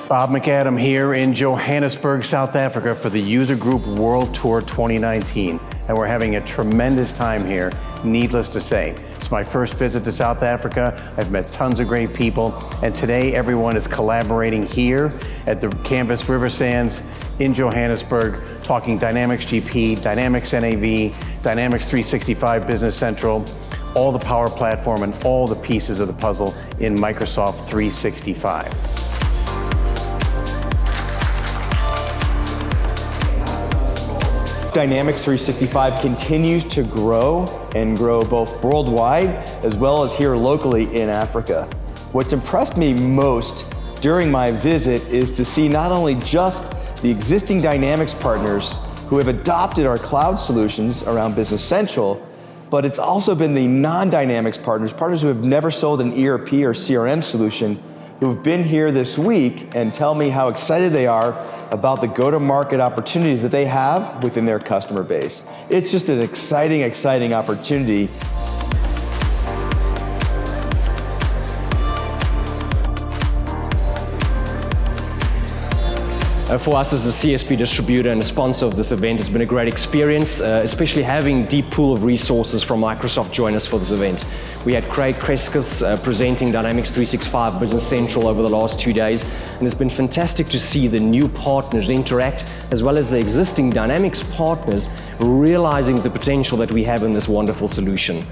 Bob McAdam here in Johannesburg, South Africa for the User Group World Tour 2019. And we're having a tremendous time here, needless to say. It's my first visit to South Africa. I've met tons of great people. And today everyone is collaborating here at the Canvas River Sands in Johannesburg, talking Dynamics GP, Dynamics NAV, Dynamics 365 Business Central, all the Power Platform and all the pieces of the puzzle in Microsoft 365. Dynamics 365 continues to grow and grow both worldwide as well as here locally in Africa. What's impressed me most during my visit is to see not only just the existing Dynamics partners who have adopted our cloud solutions around Business Central, but it's also been the non-Dynamics partners who have never sold an ERP or CRM solution, who have been here this week and tell me how excited they are about the go-to-market opportunities that they have within their customer base. It's just an exciting, exciting opportunity. For us as a CSP distributor and a sponsor of this event, it's been a great experience, especially having deep pool of resources from Microsoft join us for this event. We had Craig Kreskus presenting Dynamics 365 Business Central over the last 2 days, and it's been fantastic to see the new partners interact, as well as the existing Dynamics partners realizing the potential that we have in this wonderful solution.